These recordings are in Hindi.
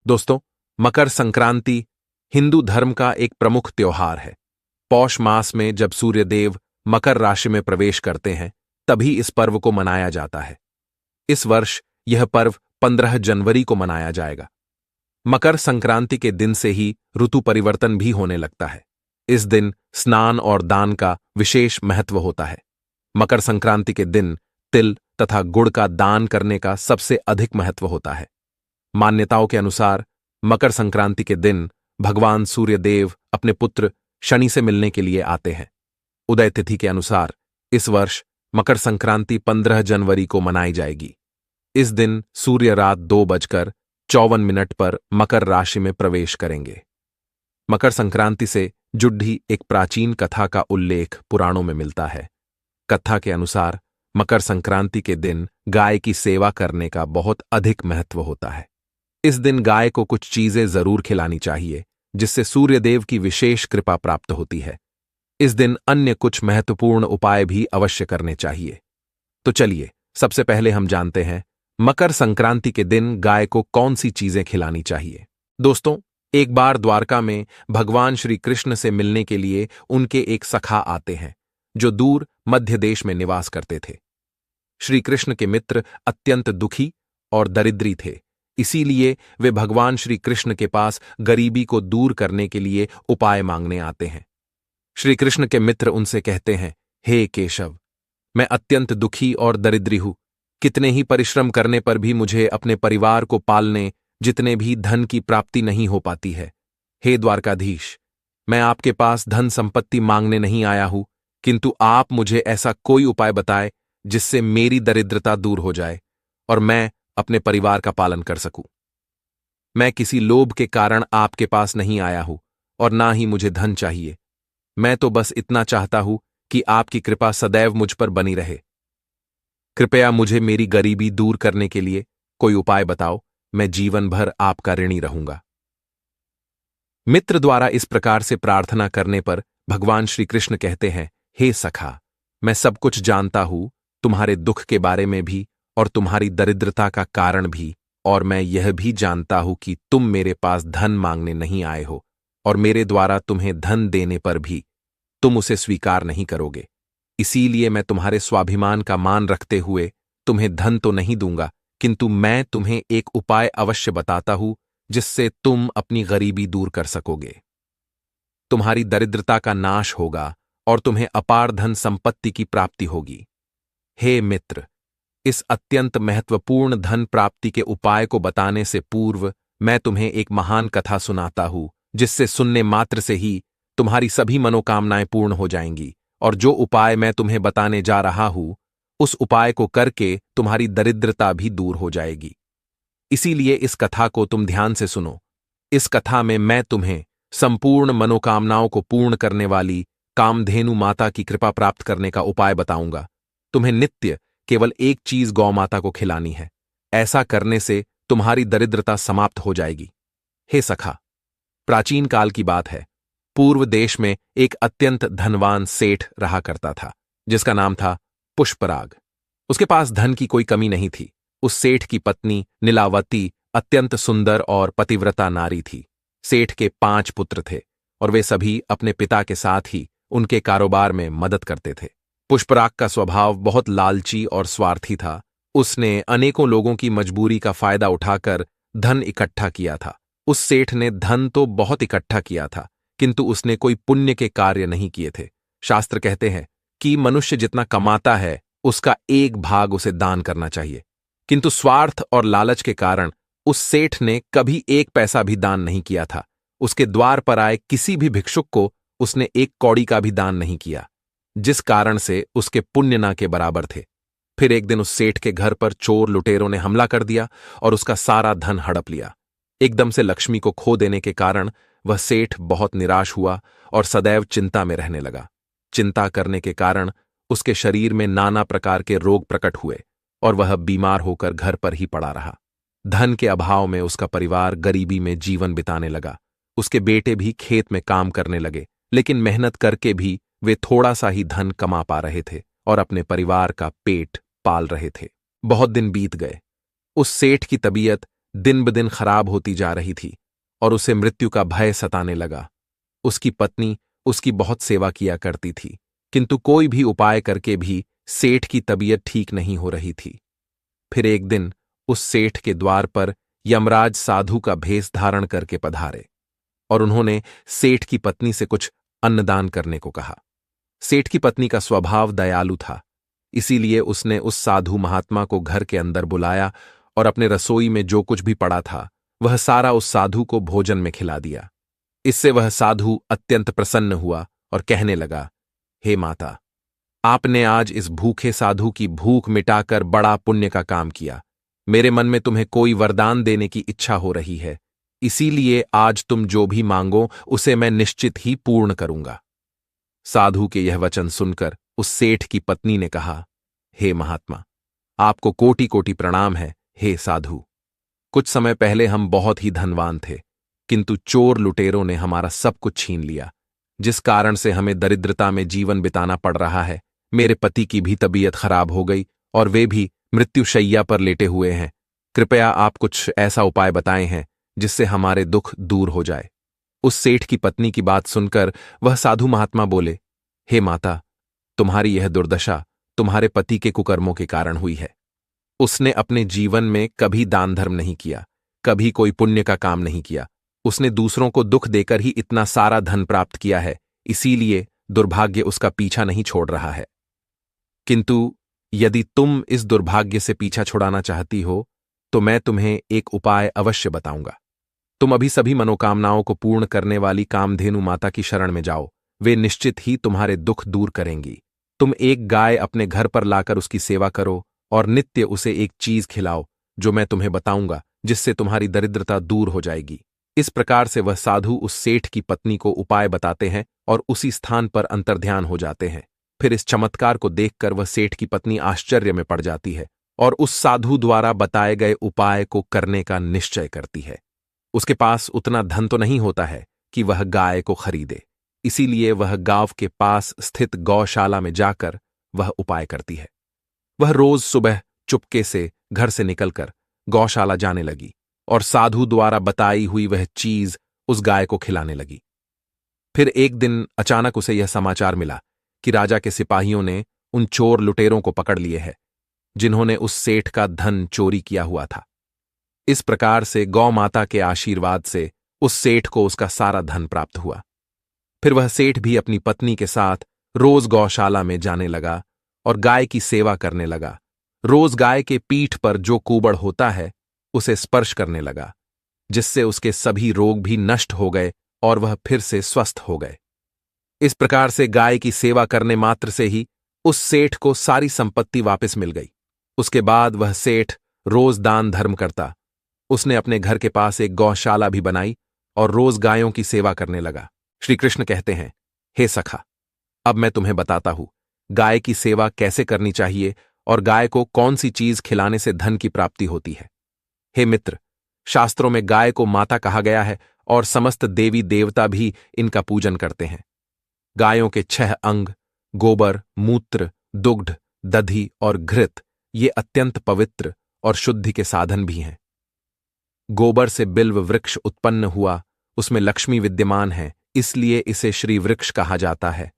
दोस्तों, मकर संक्रांति हिंदू धर्म का एक प्रमुख त्योहार है। पौष मास में जब सूर्यदेव मकर राशि में प्रवेश करते हैं, तभी इस पर्व को मनाया जाता है। इस वर्ष यह पर्व 15 जनवरी को मनाया जाएगा। मकर संक्रांति के दिन से ही ऋतु परिवर्तन भी होने लगता है। इस दिन स्नान और दान का विशेष महत्व होता है। मकर संक्रांति के दिन तिल तथा गुड़ का दान करने का सबसे अधिक महत्व होता है। मान्यताओं के अनुसार मकर संक्रांति के दिन भगवान सूर्यदेव अपने पुत्र शनि से मिलने के लिए आते हैं। उदय तिथि के अनुसार इस वर्ष मकर संक्रांति 15 जनवरी को मनाई जाएगी। इस दिन सूर्य रात 2:54 पर मकर राशि में प्रवेश करेंगे। मकर संक्रांति से जुड़ी एक प्राचीन कथा का उल्लेख पुराणों में मिलता है। कथा के अनुसार मकर संक्रांति के दिन गाय की सेवा करने का बहुत अधिक महत्व होता है। इस दिन गाय को कुछ चीजें जरूर खिलानी चाहिए, जिससे सूर्यदेव की विशेष कृपा प्राप्त होती है। इस दिन अन्य कुछ महत्वपूर्ण उपाय भी अवश्य करने चाहिए। तो चलिए, सबसे पहले हम जानते हैं मकर संक्रांति के दिन गाय को कौन सी चीजें खिलानी चाहिए। दोस्तों, एक बार द्वारका में भगवान श्री कृष्ण से मिलने के लिए उनके एक सखा आते हैं, जो दूर मध्य देश में निवास करते थे। श्री कृष्ण के मित्र अत्यंत दुखी और दरिद्री थे, इसीलिए वे भगवान श्री कृष्ण के पास गरीबी को दूर करने के लिए उपाय मांगने आते हैं। श्री कृष्ण के मित्र उनसे कहते हैं, हे केशव, मैं अत्यंत दुखी और दरिद्री हूं। कितने ही परिश्रम करने पर भी मुझे अपने परिवार को पालने जितने भी धन की प्राप्ति नहीं हो पाती है। हे द्वारकाधीश, मैं आपके पास धन संपत्ति मांगने नहीं आया हूं, किंतु आप मुझे ऐसा कोई उपाय बताए जिससे मेरी दरिद्रता दूर हो जाए और मैं अपने परिवार का पालन कर सकूं। मैं किसी लोभ के कारण आपके पास नहीं आया हूं और ना ही मुझे धन चाहिए। मैं तो बस इतना चाहता हूं कि आपकी कृपा सदैव मुझ पर बनी रहे। कृपया मुझे मेरी गरीबी दूर करने के लिए कोई उपाय बताओ। मैं जीवन भर आपका ऋणी रहूंगा। मित्र द्वारा इस प्रकार से प्रार्थना करने पर भगवान श्री कृष्ण कहते हैं, हे सखा, मैं सब कुछ जानता हूं, तुम्हारे दुख के बारे में भी और तुम्हारी दरिद्रता का कारण भी, और मैं यह भी जानता हूं कि तुम मेरे पास धन मांगने नहीं आए हो और मेरे द्वारा तुम्हें धन देने पर भी तुम उसे स्वीकार नहीं करोगे। इसीलिए मैं तुम्हारे स्वाभिमान का मान रखते हुए तुम्हें धन तो नहीं दूंगा, किंतु मैं तुम्हें एक उपाय अवश्य बताता हूं जिससे तुम अपनी गरीबी दूर कर सकोगे। तुम्हारी दरिद्रता का नाश होगा और तुम्हें अपार धन संपत्ति की प्राप्ति होगी। हे मित्र, इस अत्यंत महत्वपूर्ण धन प्राप्ति के उपाय को बताने से पूर्व मैं तुम्हें एक महान कथा सुनाता हूं, जिससे सुनने मात्र से ही तुम्हारी सभी मनोकामनाएं पूर्ण हो जाएंगी। और जो उपाय मैं तुम्हें बताने जा रहा हूं, उस उपाय को करके तुम्हारी दरिद्रता भी दूर हो जाएगी। इसीलिए इस कथा को तुम ध्यान से सुनो। इस कथा में मैं तुम्हें संपूर्ण मनोकामनाओं को पूर्ण करने वाली कामधेनु माता की कृपा प्राप्त करने का उपाय बताऊंगा। तुम्हें नित्य केवल एक चीज गौ माता को खिलानी है। ऐसा करने से तुम्हारी दरिद्रता समाप्त हो जाएगी। हे सखा, प्राचीन काल की बात है। पूर्व देश में एक अत्यंत धनवान सेठ रहा करता था, जिसका नाम था पुष्पराग। उसके पास धन की कोई कमी नहीं थी। उस सेठ की पत्नी नीलावती अत्यंत सुंदर और पतिव्रता नारी थी। सेठ के 5 पुत्र थे और वे सभी अपने पिता के साथ ही उनके कारोबार में मदद करते थे। पुष्पराग का स्वभाव बहुत लालची और स्वार्थी था। उसने अनेकों लोगों की मजबूरी का फायदा उठाकर धन इकट्ठा किया था। उस सेठ ने धन तो बहुत इकट्ठा किया था, किंतु उसने कोई पुण्य के कार्य नहीं किए थे। शास्त्र कहते हैं कि मनुष्य जितना कमाता है, उसका 1 भाग उसे दान करना चाहिए। किंतु स्वार्थ और लालच के कारण उस सेठ ने कभी 1 पैसा भी दान नहीं किया था। उसके द्वार पर आए किसी भी भिक्षुक को उसने 1 कौड़ी का भी दान नहीं किया, जिस कारण से उसके पुण्य ना के बराबर थे। फिर एक दिन उस सेठ के घर पर चोर लुटेरों ने हमला कर दिया और उसका सारा धन हड़प लिया। एकदम से लक्ष्मी को खो देने के कारण वह सेठ बहुत निराश हुआ और सदैव चिंता में रहने लगा। चिंता करने के कारण उसके शरीर में नाना प्रकार के रोग प्रकट हुए और वह बीमार होकर घर पर ही पड़ा रहा। धन के अभाव में उसका परिवार गरीबी में जीवन बिताने लगा। उसके बेटे भी खेत में काम करने लगे, लेकिन मेहनत करके भी वे थोड़ा सा ही धन कमा पा रहे थे और अपने परिवार का पेट पाल रहे थे। बहुत दिन बीत गए। उस सेठ की तबीयत दिन ब दिन खराब होती जा रही थी और उसे मृत्यु का भय सताने लगा। उसकी पत्नी उसकी बहुत सेवा किया करती थी, किंतु कोई भी उपाय करके भी सेठ की तबीयत ठीक नहीं हो रही थी। फिर एक दिन उस सेठ के द्वार पर यमराज साधु का भेष धारण करके पधारे और उन्होंने सेठ की पत्नी से कुछ अन्नदान करने को कहा। सेठ की पत्नी का स्वभाव दयालु था, इसीलिए उसने उस साधु महात्मा को घर के अंदर बुलाया और अपने रसोई में जो कुछ भी पड़ा था वह सारा उस साधु को भोजन में खिला दिया। इससे वह साधु अत्यंत प्रसन्न हुआ और कहने लगा, हे माता, आपने आज इस भूखे साधु की भूख मिटाकर बड़ा पुण्य का काम किया। मेरे मन में तुम्हें कोई वरदान देने की इच्छा हो रही है, इसीलिए आज तुम जो भी मांगो उसे मैं निश्चित ही पूर्ण करूंगा। साधु के यह वचन सुनकर उस सेठ की पत्नी ने कहा, हे महात्मा, आपको कोटि कोटि प्रणाम है। हे साधु, कुछ समय पहले हम बहुत ही धनवान थे, किंतु चोर लुटेरों ने हमारा सब कुछ छीन लिया, जिस कारण से हमें दरिद्रता में जीवन बिताना पड़ रहा है। मेरे पति की भी तबीयत खराब हो गई और वे भी मृत्युशैया पर लेटे हुए हैं। कृपया आप कुछ ऐसा उपाय बताए हैं जिससे हमारे दुख दूर हो जाए। उस सेठ की पत्नी की बात सुनकर वह साधु महात्मा बोले, हे माता, तुम्हारी यह दुर्दशा तुम्हारे पति के कुकर्मों के कारण हुई है। उसने अपने जीवन में कभी दान धर्म नहीं किया, कभी कोई पुण्य का काम नहीं किया। उसने दूसरों को दुख देकर ही इतना सारा धन प्राप्त किया है, इसीलिए दुर्भाग्य उसका पीछा नहीं छोड़ रहा है। किंतु यदि तुम इस दुर्भाग्य से पीछा छुड़ाना चाहती हो तो मैं तुम्हें एक उपाय अवश्य बताऊंगा। तुम अभी सभी मनोकामनाओं को पूर्ण करने वाली कामधेनु माता की शरण में जाओ, वे निश्चित ही तुम्हारे दुख दूर करेंगी। तुम एक गाय अपने घर पर लाकर उसकी सेवा करो और नित्य उसे एक चीज खिलाओ जो मैं तुम्हें बताऊंगा, जिससे तुम्हारी दरिद्रता दूर हो जाएगी। इस प्रकार से वह साधु उस सेठ की पत्नी को उपाय बताते हैं और उसी स्थान पर अंतर्ध्यान हो जाते हैं। फिर इस चमत्कार को देखकर वह सेठ की पत्नी आश्चर्य में पड़ जाती है और उस साधु द्वारा बताए गए उपाय को करने का निश्चय करती है। उसके पास उतना धन तो नहीं होता है कि वह गाय को खरीदे, इसीलिए वह गांव के पास स्थित गौशाला में जाकर वह उपाय करती है। वह रोज सुबह चुपके से घर से निकलकर गौशाला जाने लगी और साधु द्वारा बताई हुई वह चीज उस गाय को खिलाने लगी। फिर एक दिन अचानक उसे यह समाचार मिला कि राजा के सिपाहियों ने उन चोर लुटेरों को पकड़ लिए है जिन्होंने उस सेठ का धन चोरी किया हुआ था। इस प्रकार से गौ माता के आशीर्वाद से उस सेठ को उसका सारा धन प्राप्त हुआ। फिर वह सेठ भी अपनी पत्नी के साथ रोज गौशाला में जाने लगा और गाय की सेवा करने लगा। रोज गाय के पीठ पर जो कूबड़ होता है उसे स्पर्श करने लगा, जिससे उसके सभी रोग भी नष्ट हो गए और वह फिर से स्वस्थ हो गए। इस प्रकार से गाय की सेवा करने मात्र से ही उस सेठ को सारी संपत्ति वापस मिल गई। उसके बाद वह सेठ रोज दान धर्म करता। उसने अपने घर के पास एक गौशाला भी बनाई और रोज गायों की सेवा करने लगा। श्री कृष्ण कहते हैं, हे सखा, अब मैं तुम्हें बताता हूं गाय की सेवा कैसे करनी चाहिए और गाय को कौन सी चीज खिलाने से धन की प्राप्ति होती है। हे मित्र, शास्त्रों में गाय को माता कहा गया है और समस्त देवी देवता भी इनका पूजन करते हैं। गायों के 6 अंग गोबर, मूत्र, दुग्ध, दधि और घृत ये अत्यंत पवित्र और शुद्धि के साधन भी हैं। गोबर से बिल्व वृक्ष उत्पन्न हुआ, उसमें लक्ष्मी विद्यमान है, इसलिए इसे श्री वृक्ष कहा जाता है।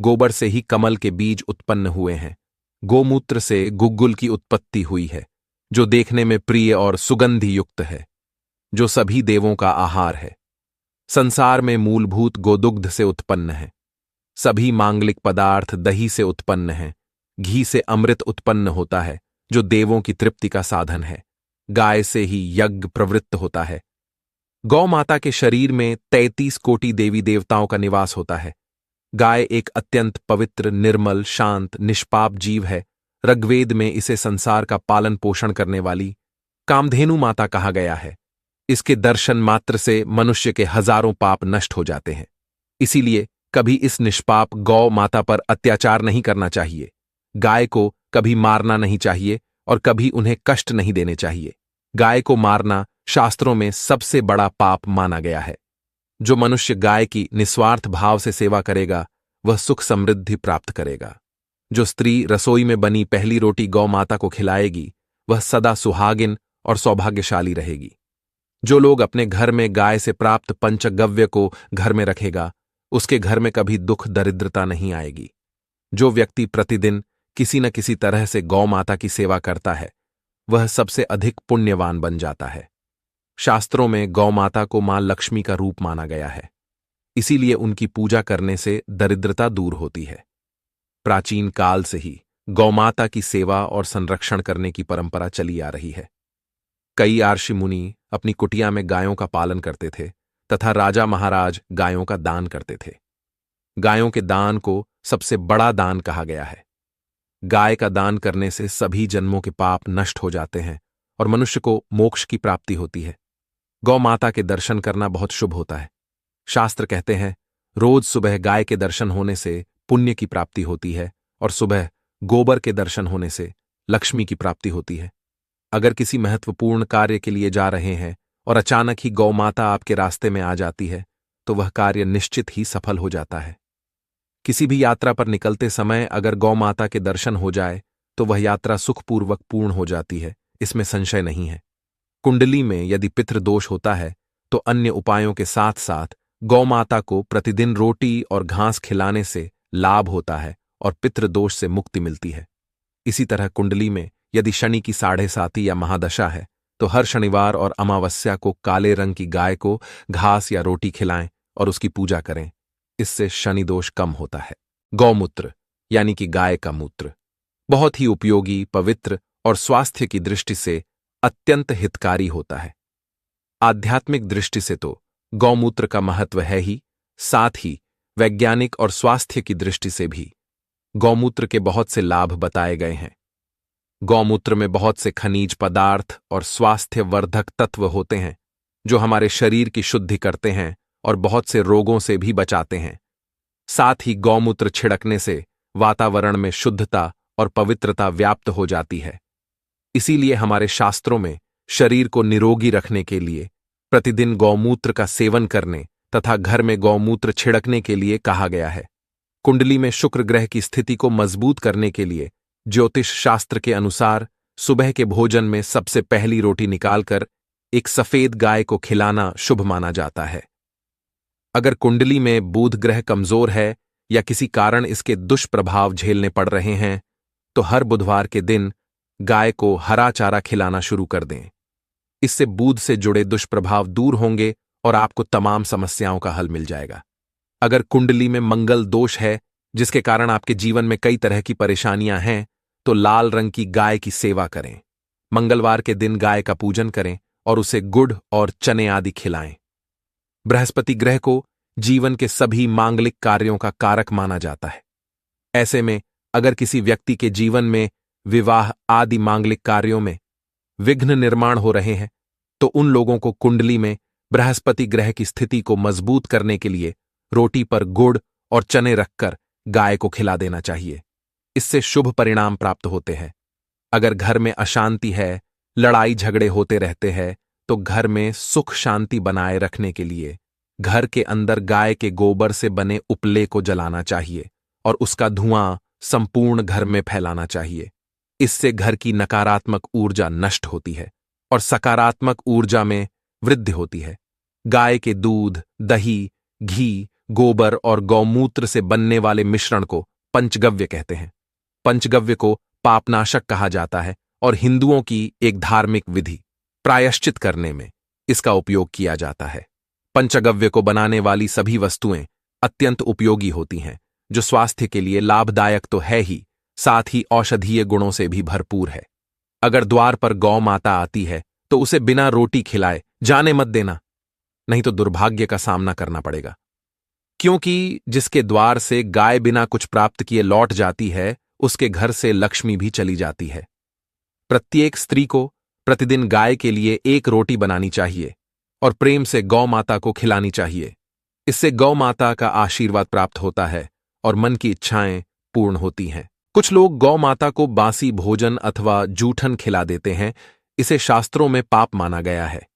गोबर से ही कमल के बीज उत्पन्न हुए हैं। गोमूत्र से गुग्गुल की उत्पत्ति हुई है, जो देखने में प्रिय और सुगंधि युक्त है, जो सभी देवों का आहार है। संसार में मूलभूत गोदुग्ध से उत्पन्न है। सभी मांगलिक पदार्थ दही से उत्पन्न हैं। घी से अमृत उत्पन्न होता है, जो देवों की तृप्ति का साधन है। गाय से ही यज्ञ प्रवृत्त होता है। गौ माता के शरीर में 33 कोटि देवी देवताओं का निवास होता है। गाय एक अत्यंत पवित्र, निर्मल, शांत, निष्पाप जीव है। ऋग्वेद में इसे संसार का पालन पोषण करने वाली कामधेनु माता कहा गया है। इसके दर्शन मात्र से मनुष्य के हजारों पाप नष्ट हो जाते हैं। इसीलिए कभी इस निष्पाप गौ माता पर अत्याचार नहीं करना चाहिए। गाय को कभी मारना नहीं चाहिए और कभी उन्हें कष्ट नहीं देने चाहिए। गाय को मारना शास्त्रों में सबसे बड़ा पाप माना गया है। जो मनुष्य गाय की निस्वार्थ भाव से सेवा करेगा वह सुख समृद्धि प्राप्त करेगा। जो स्त्री रसोई में बनी पहली रोटी गौ माता को खिलाएगी वह सदा सुहागिन और सौभाग्यशाली रहेगी। जो लोग अपने घर में गाय से प्राप्त पंचगव्य को घर में रखेगा, उसके घर में कभी दुख दरिद्रता नहीं आएगी। जो व्यक्ति प्रतिदिन किसी न किसी तरह से गौ माता की सेवा करता है, वह सबसे अधिक पुण्यवान बन जाता है। शास्त्रों में गौ माता को मां लक्ष्मी का रूप माना गया है, इसीलिए उनकी पूजा करने से दरिद्रता दूर होती है। प्राचीन काल से ही गौमाता की सेवा और संरक्षण करने की परंपरा चली आ रही है। कई आर्षि मुनि अपनी कुटिया में गायों का पालन करते थे तथा राजा महाराज गायों का दान करते थे। गायों के दान को सबसे बड़ा दान कहा गया है। गाय का दान करने से सभी जन्मों के पाप नष्ट हो जाते हैं और मनुष्य को मोक्ष की प्राप्ति होती है। गौ माता के दर्शन करना बहुत शुभ होता है। शास्त्र कहते हैं, रोज सुबह गाय के दर्शन होने से पुण्य की प्राप्ति होती है और सुबह गोबर के दर्शन होने से लक्ष्मी की प्राप्ति होती है। अगर किसी महत्वपूर्ण कार्य के लिए जा रहे हैं और अचानक ही गौ माता आपके रास्ते में आ जाती है, तो वह कार्य निश्चित ही सफल हो जाता है। किसी भी यात्रा पर निकलते समय अगर गौ माता के दर्शन हो जाए तो वह यात्रा सुखपूर्वक पूर्ण हो जाती है, इसमें संशय नहीं है। कुंडली में यदि पितृदोष होता है तो अन्य उपायों के साथ साथ गौ माता को प्रतिदिन रोटी और घास खिलाने से लाभ होता है और पितृदोष से मुक्ति मिलती है। इसी तरह कुंडली में यदि शनि की 7.5 या महादशा है तो हर शनिवार और अमावस्या को काले रंग की गाय को घास या रोटी खिलाएं और उसकी पूजा करें। इससे शनि दोष कम होता है। गौमूत्र यानी कि गाय का मूत्र बहुत ही उपयोगी, पवित्र और स्वास्थ्य की दृष्टि से अत्यंत हितकारी होता है। आध्यात्मिक दृष्टि से तो गौमूत्र का महत्व है ही, साथ ही वैज्ञानिक और स्वास्थ्य की दृष्टि से भी गौमूत्र के बहुत से लाभ बताए गए हैं। गौमूत्र में बहुत से खनिज पदार्थ और स्वास्थ्यवर्धक तत्व होते हैं जो हमारे शरीर की शुद्धि करते हैं और बहुत से रोगों से भी बचाते हैं। साथ ही गौमूत्र छिड़कने से वातावरण में शुद्धता और पवित्रता व्याप्त हो जाती है। इसीलिए हमारे शास्त्रों में शरीर को निरोगी रखने के लिए प्रतिदिन गौमूत्र का सेवन करने तथा घर में गौमूत्र छिड़कने के लिए कहा गया है। कुंडली में शुक्र ग्रह की स्थिति को मजबूत करने के लिए ज्योतिष शास्त्र के अनुसार सुबह के भोजन में सबसे पहली रोटी निकालकर एक सफेद गाय को खिलाना शुभ माना जाता है। अगर कुंडली में बुध ग्रह कमजोर है या किसी कारण इसके दुष्प्रभाव झेलने पड़ रहे हैं तो हर बुधवार के दिन गाय को हरा चारा खिलाना शुरू कर दें। इससे बुध से जुड़े दुष्प्रभाव दूर होंगे और आपको तमाम समस्याओं का हल मिल जाएगा। अगर कुंडली में मंगल दोष है जिसके कारण आपके जीवन में कई तरह की परेशानियां हैं तो लाल रंग की गाय की सेवा करें। मंगलवार के दिन गाय का पूजन करें और उसे गुड़ और चने आदि खिलाएं। बृहस्पति ग्रह को जीवन के सभी मांगलिक कार्यों का कारक माना जाता है। ऐसे में अगर किसी व्यक्ति के जीवन में विवाह आदि मांगलिक कार्यों में विघ्न निर्माण हो रहे हैं तो उन लोगों को कुंडली में बृहस्पति ग्रह की स्थिति को मजबूत करने के लिए रोटी पर गुड़ और चने रखकर गाय को खिला देना चाहिए। इससे शुभ परिणाम प्राप्त होते हैं। अगर घर में अशांति है, लड़ाई झगड़े होते रहते हैं तो घर में सुख शांति बनाए रखने के लिए घर के अंदर गाय के गोबर से बने उपले को जलाना चाहिए और उसका धुआं संपूर्ण घर में फैलाना चाहिए। इससे घर की नकारात्मक ऊर्जा नष्ट होती है और सकारात्मक ऊर्जा में वृद्धि होती है। गाय के दूध, दही, घी, गोबर और गौमूत्र से बनने वाले मिश्रण को पंचगव्य कहते हैं। पंचगव्य को पापनाशक कहा जाता है और हिंदुओं की एक धार्मिक विधि प्रायश्चित करने में इसका उपयोग किया जाता है। पंचगव्य को बनाने वाली सभी वस्तुएं अत्यंत उपयोगी होती हैं, जो स्वास्थ्य के लिए लाभदायक तो है ही, साथ ही औषधीय गुणों से भी भरपूर है। अगर द्वार पर गौ माता आती है तो उसे बिना रोटी खिलाए जाने मत देना, नहीं तो दुर्भाग्य का सामना करना पड़ेगा। क्योंकि जिसके द्वार से गाय बिना कुछ प्राप्त किए लौट जाती है, उसके घर से लक्ष्मी भी चली जाती है। प्रत्येक स्त्री को प्रतिदिन गाय के लिए एक रोटी बनानी चाहिए और प्रेम से गौ माता को खिलानी चाहिए। इससे गौ माता का आशीर्वाद प्राप्त होता है और मन की इच्छाएं पूर्ण होती हैं। कुछ लोग गौ माता को बासी भोजन अथवा जूठन खिला देते हैं। इसे शास्त्रों में पाप माना गया है।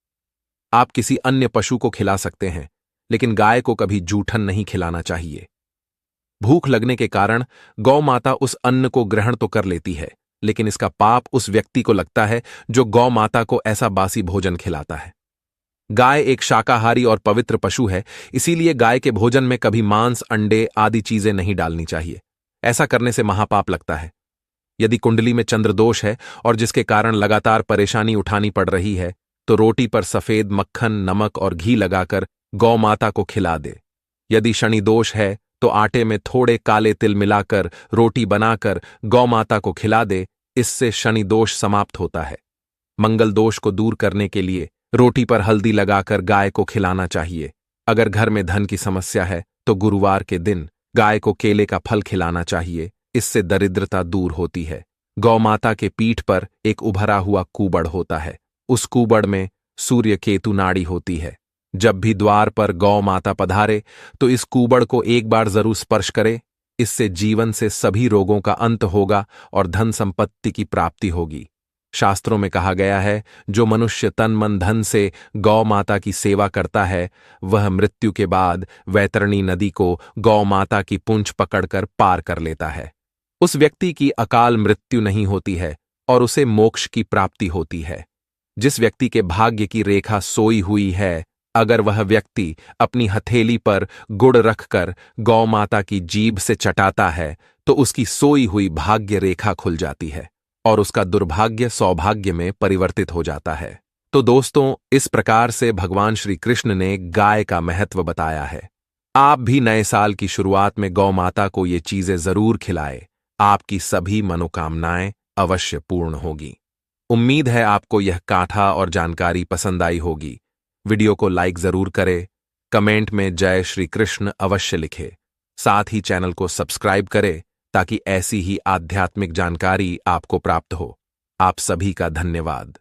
आप किसी अन्य पशु को खिला सकते हैं, लेकिन गाय को कभी जूठन नहीं खिलाना चाहिए। भूख लगने के कारण गौ माता उस अन्न को ग्रहण तो कर लेती है, लेकिन इसका पाप उस व्यक्ति को लगता है जो गौ माता को ऐसा बासी भोजन खिलाता है। गाय एक शाकाहारी और पवित्र पशु है, इसीलिए गाय के भोजन में कभी मांस, अंडे आदि चीजें नहीं डालनी चाहिए। ऐसा करने से महापाप लगता है। यदि कुंडली में चंद्रदोष है और जिसके कारण लगातार परेशानी उठानी पड़ रही है, तो रोटी पर सफेद मक्खन, नमक और घी लगाकर गौ माता को खिला दे। यदि शनि दोष है तो आटे में थोड़े काले तिल मिलाकर रोटी बनाकर गौ माता को खिला दे। इससे शनि दोष समाप्त होता है। मंगल दोष को दूर करने के लिए रोटी पर हल्दी लगाकर गाय को खिलाना चाहिए। अगर घर में धन की समस्या है तो गुरुवार के दिन गाय को केले का फल खिलाना चाहिए। इससे दरिद्रता दूर होती है। गौ माता के पीठ पर एक उभरा हुआ कूबड़ होता है। उस कूबड़ में सूर्य केतु नाड़ी होती है। जब भी द्वार पर गौ माता पधारे तो इस कूबड़ को एक बार जरूर स्पर्श करे। इससे जीवन से सभी रोगों का अंत होगा और धन संपत्ति की प्राप्ति होगी। शास्त्रों में कहा गया है, जो मनुष्य तन मन धन से गौ माता की सेवा करता है, वह मृत्यु के बाद वैतरणी नदी को गौ माता की पूंछ पकड़कर पार कर लेता है। उस व्यक्ति की अकाल मृत्यु नहीं होती है और उसे मोक्ष की प्राप्ति होती है। जिस व्यक्ति के भाग्य की रेखा सोई हुई है, अगर वह व्यक्ति अपनी हथेली पर गुड़ रखकर गौ माता की जीभ से चटाता है तो उसकी सोई हुई भाग्य रेखा खुल जाती है और उसका दुर्भाग्य सौभाग्य में परिवर्तित हो जाता है। तो दोस्तों, इस प्रकार से भगवान श्री कृष्ण ने गाय का महत्व बताया है। आप भी नए साल की शुरुआत में गौ माता को ये चीजें जरूर खिलाएं। आपकी सभी मनोकामनाएं अवश्य पूर्ण होगी। उम्मीद है आपको यह काथा और जानकारी पसंद आई होगी। वीडियो को लाइक जरूर करें, कमेंट में जय श्री कृष्ण अवश्य लिखें। साथ ही चैनल को सब्सक्राइब करें ताकि ऐसी ही आध्यात्मिक जानकारी आपको प्राप्त हो। आप सभी का धन्यवाद।